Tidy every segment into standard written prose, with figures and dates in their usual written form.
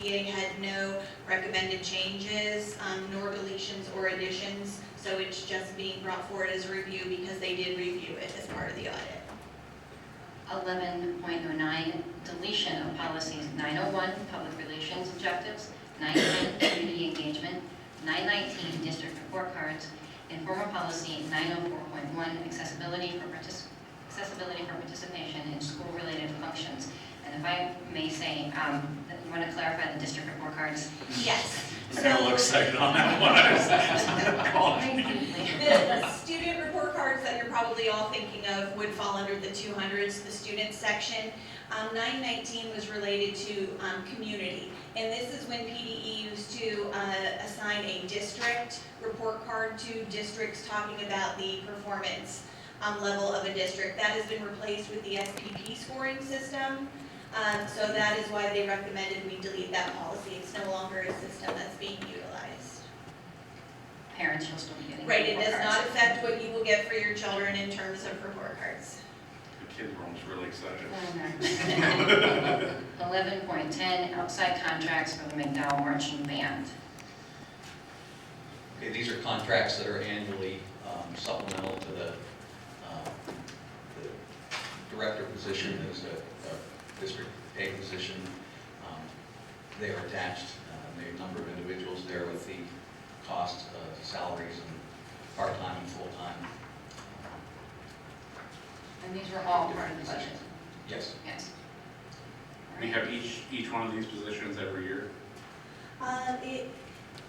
It had no recommended changes, nor deletions or additions, so it's just being brought forward as a review because they did review it as part of the audit. 11.09, deletion of policies 901, public relations objectives, 910, community engagement, 919, district report cards, and former policy 904.1, accessibility for participation in school-related functions. And if I may say, you want to clarify the district report cards? Yes. I'm a little excited on that one. The student report cards that you're probably all thinking of would fall under the 200s, the student section. 919 was related to community, and this is when PDE used to assign a district report card to districts talking about the performance level of a district. That has been replaced with the SPP scoring system. So that is why they recommended we delete that policy. It's no longer a system that's being utilized. Parents will still be getting Right, it report does cards. not affect what you will get for your children in terms of report cards. The kids were almost really excited. 11.10, outside contracts for the McDowell Marching Band. Okay, these are contracts that are annually supplemental to the director position as a district paid position. They are attached, there are a number of individuals there with the cost of salaries and part-time and full-time. And these were all part of the budget? Yes. Yes. All We right. have each one of these positions every year.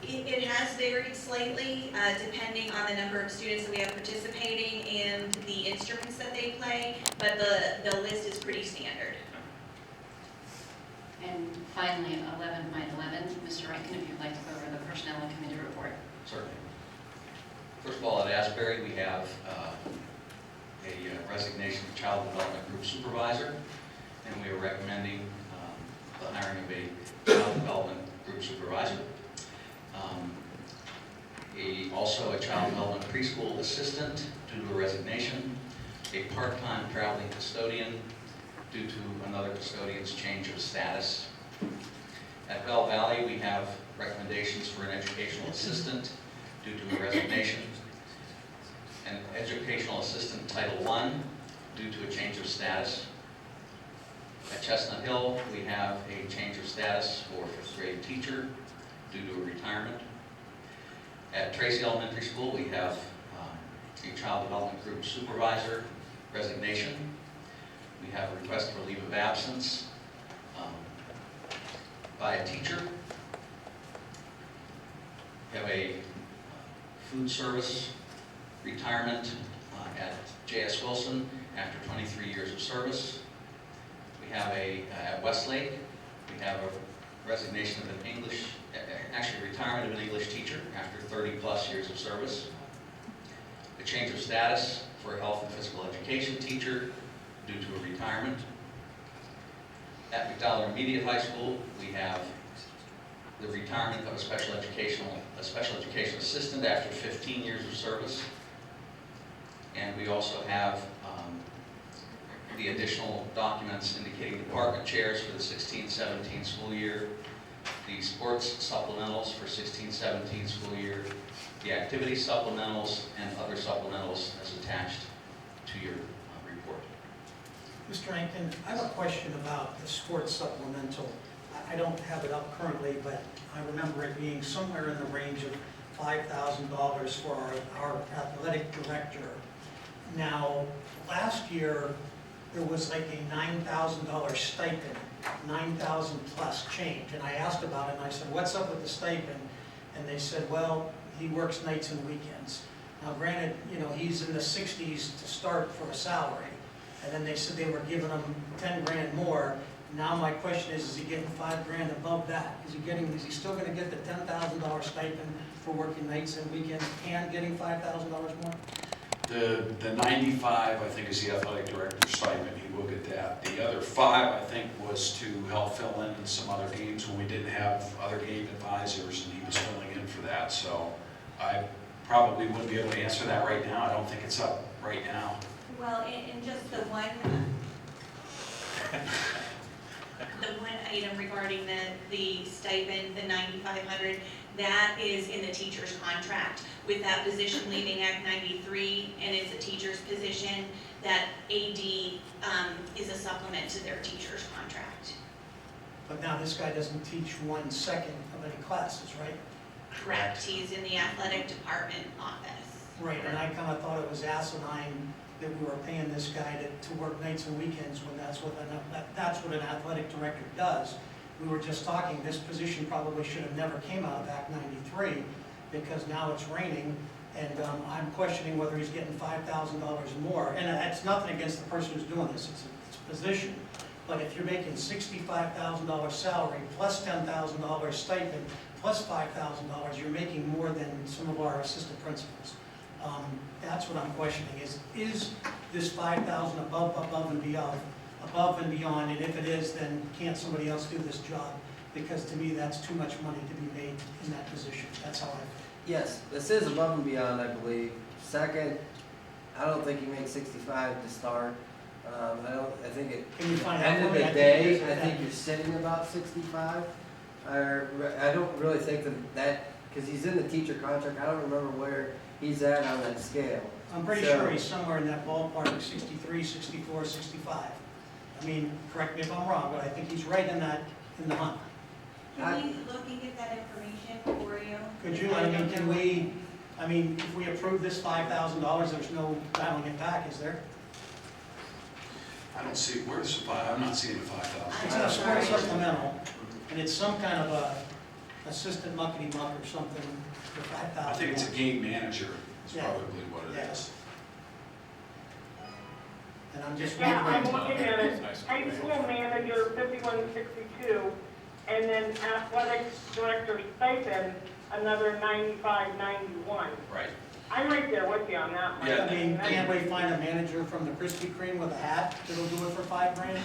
It has varied slightly depending on the number of students that we have participating and the instruments that they play, but the list is pretty standard. And finally, 11.11, Mr. Rankin, if you'd like to go over the personnel and committee report. Certainly. First of all, at Asbury, we have a resignation of child development group supervisor, and we are recommending the hiring of a child development group supervisor. Also a child development preschool assistant due to a resignation, a part-time traveling custodian due to another custodian's change of status. At Bell Valley, we have recommendations for an educational assistant due to a resignation, an educational assistant Title I due to a change of status. At Chestnut Hill, we have a change of status for 5th grade teacher due to a retirement. At Tracy Elementary School, we have a child development group supervisor resignation. We have a request for leave of absence by a teacher. We have a food service retirement at J.S. Wilson after 23 years of service. We have at Westlake, we have a resignation of an retirement of an English teacher after 30+ years of service. A change of status for a health and physical education teacher due to a retirement. At McDowell Intermediate High School, we have the retirement of a special education assistant after 15 years of service. And we also have the additional documents indicating department chairs for the 16-17 school year, the sports supplementals for 16-17 school year, the activity supplementals, and other supplementals as attached to your report. Mr. Rankin, I have a question about the sports supplemental. I don't have it up currently, but I remember it being somewhere in the range of $5,000 for our athletic director. Now, last year, there was like a $9,000 stipend, 9,000 plus change. And I asked about it, and I said, what's up with the stipend? And they said, well, he works nights and weekends. Now, granted, he's in the 60s to start for a salary. And then they said they were giving him 10 grand more. Now my question is he getting 5 grand above that? Is he still going to get the $10,000 stipend for working nights and weekends and getting $5,000 more? The 95, I think, is the athletic director's stipend. He will get that. The other 5, I think, was to help fill in some other games when we didn't have other game advisors, and he was filling in for that. So I probably wouldn't be able to answer that right now. I don't think it's up right now. Well, in just the one The one item regarding the stipend, the 9,500, that is in the teacher's contract. With that position leaving Act 93, and it's a teacher's position, that AD is a supplement to their teacher's contract. But now this guy doesn't teach 1/2 of any classes, right? Correct, he's in the athletic department office. Right, and I kind of thought it was asinine that we were paying this guy to work nights and weekends when that's what an athletic director does. We were just talking, this position probably should have never came out of Act 93, because now it's raining, and I'm questioning whether he's getting $5,000 more. And it's nothing against the person who's doing this, it's a position. But if you're making $65,000 salary plus $10,000 stipend plus $5,000, you're making more than some of our assistant principals. That's what I'm questioning, is this 5,000 above and beyond, and if it is, then can't somebody else do this job? Because to me, that's too much money to be made in that position. That's how I feel. Yes, this is above and beyond, I believe. Second, I don't think you make 65 to start. I think at Can you find out end of for me? the I think it day, is I at think that. you're sitting about 65. I don't really think that, because he's in the teacher contract, I don't remember where he's at on that scale. I'm pretty So- sure he's somewhere in that ballpark, 63, 64, 65. I mean, correct me if I'm wrong, but I think he's right in the hunt. Can we look and get that information for you? Could you, I mean, if we approve this $5,000, there's no dialing it back, is there? I don't see, where's the five, I'm not seeing the 5,000. It's in a sports supplemental, and it's some kind of a assistant muckety-muck or something for $5,000. I think it's a game manager, is Yeah. probably what it Yeah. is. And I'm just Yeah, I'm wondering, looking at it, high school manager, 5162, and then athletic director stipend, another 9591. Right. I'm right there with you on that, Mike. Yeah. I mean, can't we find a manager from the Krispy Kreme with a hat that'll do it for $5,000?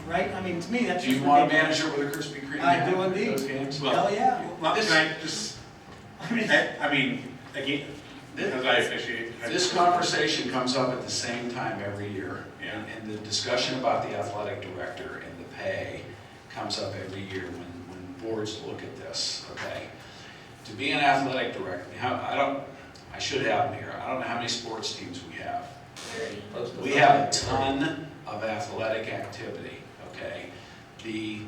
Right? I mean, to me, that's Do just you want a ridiculous. manager with a Krispy Kreme? I do hat at indeed. Those games? Hell, yeah. Well, This- can I just, I mean, I mean, again, because I officiate. This conversation comes up at the same time every year. Yeah. And the discussion about the athletic director and the pay comes up every year when boards look at this, okay? To be an athletic director, I should have them here. I don't know how many sports teams we have. We have a ton of athletic activity, okay?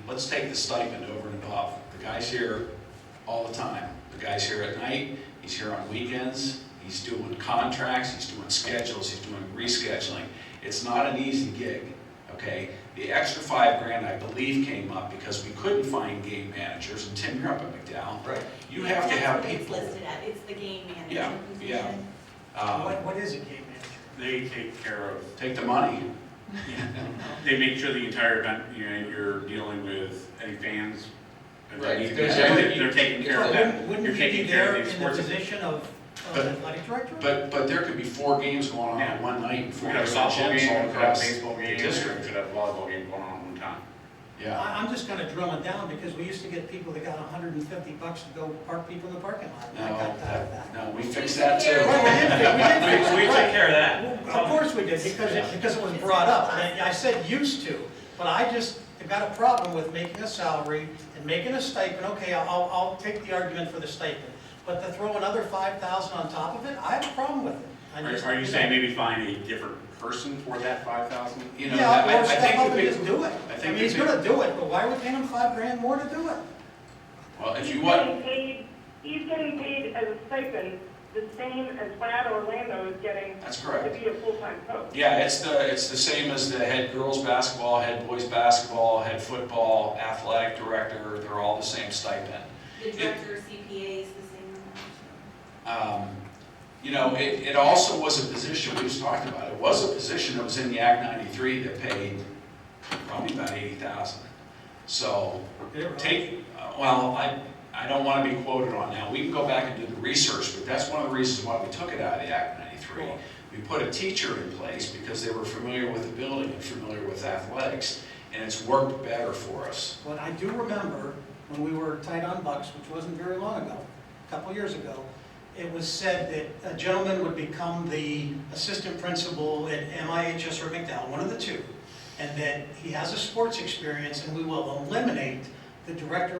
Let's take the stipend over and above. The guy's here all the time. The guy's here at night, he's here on weekends, he's doing contracts, he's doing schedules, he's doing rescheduling. It's not an easy gig, okay? The extra $5,000, I believe, came up because we couldn't find game managers, and Tim, you're up at McDowell. Right. You have to have That's what people. it's listed at, it's the game Yeah, manager yeah. position. what is a game manager? They take care of, Take the money. they make sure the entire event, you're dealing with any fans. Right. They're taking care of that. Wouldn't You're you be taking care there of these in the sports. position of But- athletic director? But there could be 4 games going on Yeah. in one night, and We 4 could have a different softball gyms game, all we could have a across baseball the game, we district. could have a volleyball game going on at one time. Yeah. I'm just kind of drilling down, because we used to get people that got $150 to go park people in the parking lot. I got tired of that. No, we fixed that too. Well, we did fix it, We right. took care of that. Well, of course we did, because it was brought up, and I said used to, but I just got a problem with making a salary and making a stipend. Okay, I'll take the argument for the stipend, but to throw another $5,000 on top of it, I have a problem with it. Are you saying maybe find a different person for that 5,000? You know, Yeah, I or step think up the and big, just do it. I I think mean, the he's big- gonna do it, but why are we paying him $5,000 more to do it? well, if He's you want, getting paid as a stipend, the same as Brad Orlando is getting that's to correct. be a full-time coach. Yeah, it's the same as the head girls basketball, head boys basketball, head football, athletic director, they're all the same stipend. The director of CPA is the same amount. You know, it also was a position, we just talked about, it was a position that was in the Act 93 that paid probably about 80,000. So, well, I don't want to be quoted on that. We can go back and do the research, but that's one of the reasons why we took it out of the Act 93. We put a teacher in place because they were familiar with the building and familiar with athletics, and it's worked better for us. But I do remember when we were tight on bucks, which wasn't very long ago, a couple years ago, it was said that a gentleman would become the assistant principal at MIHS or McDowell, one of the two. and that he has a sports experience, and we will eliminate the director